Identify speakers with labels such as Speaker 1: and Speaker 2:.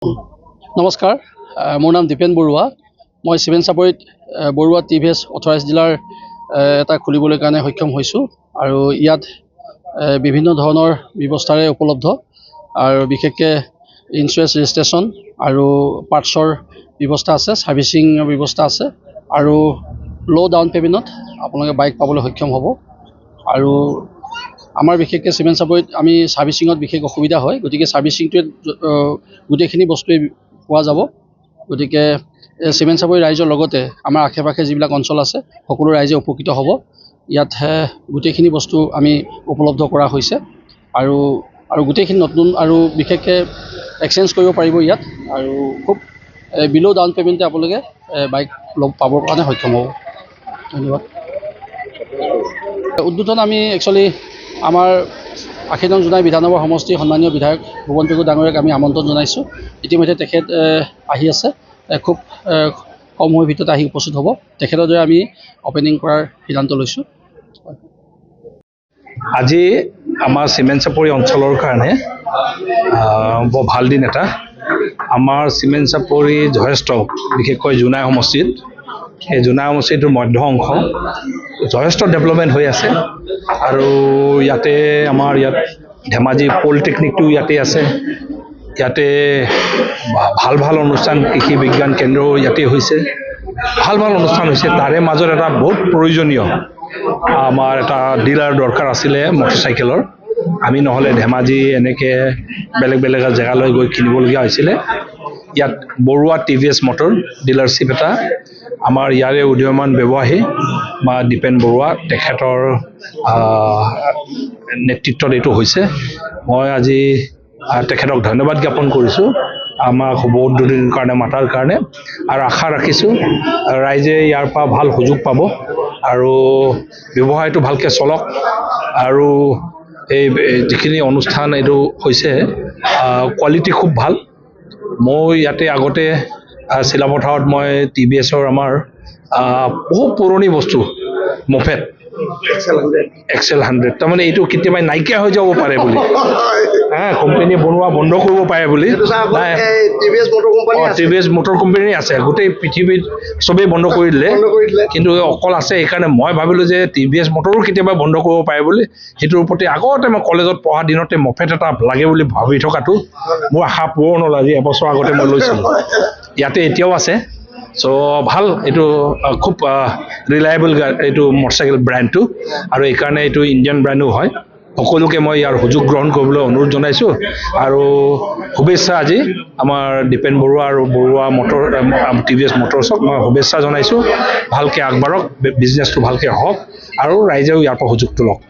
Speaker 1: নমস্কাৰ, মোৰ নাম দীপেন বৰুৱা। মই চিমেণ্ট চাপৰিত বৰুৱা টিভিএছ অথৰাইজ ডিলাৰ এটা খুলিবলৈ কাৰণে সক্ষম হৈছোঁ আৰু ইয়াত বিভিন্ন ধৰণৰ ব্যৱস্থাৰে উপলব্ধ আৰু বিশেষকৈ ইঞ্চুৰেঞ্চ ৰেজিষ্ট্ৰেশ্যন আৰু পাৰ্টছৰ ব্যৱস্থা আছে, ছাৰ্ভিচিঙৰ ব্যৱস্থা আছে আৰু ল' ডাউন পে'মেণ্টত আপোনালোকে বাইক পাবলৈ সক্ষম হ'ব। আৰু আমাৰ বিশেষকৈ চিমেণ্ট চাপৰিত আমি ছাৰ্ভিচিঙত বিশেষ অসুবিধা হয়, গতিকে ছাৰ্ভিচিংটোৱে গোটেইখিনি বস্তুৱেই পোৱা যাব। গতিকে চিমেণ্ট চাপৰি ৰাইজৰ লগতে আমাৰ আশে পাশে যিবিলাক অঞ্চল আছে সকলো ৰাইজে উপকৃত হ'ব। ইয়াত গোটেইখিনি বস্তু আমি উপলব্ধ কৰা হৈছে আৰু গোটেইখিনি নতুন আৰু বিশেষকৈ এক্সচেঞ্জ কৰিব পাৰিব ইয়াত আৰু খুব বিল' ডাউন পে'মেণ্টে আপোনালোকে বাইক পাবৰ কাৰণে সক্ষম হ'ব। ধন্যবাদ। উদ্বোধন আমি একচুৱেলি আমাৰ ৮০ নং জোনাই বিধানসভা সমষ্টিৰ সন্মানীয় বিধায়ক ভুৱন পেগু ডাঙৰীয়াক আমি আমন্ত্ৰণ জনাইছোঁ। ইতিমধ্যে তেখেত আহি আছে, খুব কম সময়ৰ ভিতৰত আহি উপস্থিত হ'ব। তেখেতৰ দৰে আমি অপেনিং কৰাৰ সিদ্ধান্ত লৈছোঁ।
Speaker 2: আজি আমাৰ চিমেণ্ট চাপৰি অঞ্চলৰ কাৰণে বৰ ভাল দিন এটা। আমাৰ চিমেণ্ট চাপৰি যথেষ্ট, বিশেষকৈ জোনাই সমষ্টিত, এই জোনাই সমষ্টিটোৰ মধ্য অংশ যথেষ্ট ডেভেলপমেণ্ট হৈ আছে আৰু ইয়াতে আমাৰ ইয়াত ধেমাজি পলিটেকনিকটো ইয়াতে আছে। ইয়াতে ভাল ভাল অনুষ্ঠান, কৃষি বিজ্ঞান কেন্দ্ৰও ইয়াতে হৈছে, ভাল ভাল অনুষ্ঠান হৈছে। তাৰে মাজত এটা বহুত প্ৰয়োজনীয় আমাৰ এটা ডিলাৰ দৰকাৰ আছিলে মটৰচাইকেলৰ। আমি নহ'লে ধেমাজি এনেকৈ বেলেগ বেলেগ জেগালৈ গৈ কিনিবলগীয়া হৈছিলে। ইয়াত বৰুৱা টিভিএছ মটৰ ডিলাৰশ্বিপ এটা আমাৰ ইয়াৰে উদীয়মান ব্যৱসায়ী বা দীপেন বৰুৱা, তেখেতৰ নেতৃত্বত এইটো হৈছে। মই আজি তেখেতক ধন্যবাদ জ্ঞাপন কৰিছোঁ আমাক শুভ উদ্বোধনীৰ কাৰণে মাতাৰ কাৰণে, আৰু আশা ৰাখিছোঁ ৰাইজে ইয়াৰ পৰা ভাল সুযোগ পাব আৰু ব্যৱসায়টো ভালকৈ চলক। আৰু এই যিখিনি অনুষ্ঠান এইটো হৈছে কোৱালিটি খুব ভাল। মই ইয়াতে আগতে চিলাপথাৰত মই টিভিএছৰ আমাৰ বহু পুৰণি বস্তু মফেট এক্সেল 100, তাৰমানে এইটো কেতিয়াবা নাইকিয়া হৈ যাব পাৰে বুলি, কোম্পানী বনোৱা বন্ধ কৰিব পাৰে বুলি। টিভিএছ মটৰ কোম্পানী আছে, গোটেই পৃথিৱীত চবেই বন্ধ কৰি দিলে, কিন্তু অকল আছে। সেইকাৰণে মই ভাবিলোঁ যে টিভিএছ মটৰো কেতিয়াবা বন্ধ কৰিব পাৰে বুলি। সেইটোৰ প্ৰতি আগতে মই কলেজত পঢ়া দিনতে মফেট এটা লাগে বুলি ভাবি থকাটো মোৰ আশা পূৰণ হ'ল। আজি এবছৰ আগতে মই লৈছিলোঁ, ইয়াতে এতিয়াও আছে। চ' ভাল, এইটো খুব ৰিলায়েবল এইটো মটৰচাইকেল ব্ৰেণ্ডটো, আৰু এইকাৰণে এইটো ইণ্ডিয়ান ব্ৰেণ্ডো হয়। সকলোকে মই ইয়াৰ সুযোগ গ্ৰহণ কৰিবলৈ অনুৰোধ জনাইছোঁ আৰু শুভেচ্ছা আজি আমাৰ দীপেন বৰুৱা আৰু বৰুৱা মটৰ টিভিএছ মটৰছক মই শুভেচ্ছা জনাইছোঁ। ভালকৈ আগবাঢ়ক, বিজনেছটো ভালকৈ হওক আৰু ৰাইজেও ইয়াৰ পৰা সুযোগটো লওক।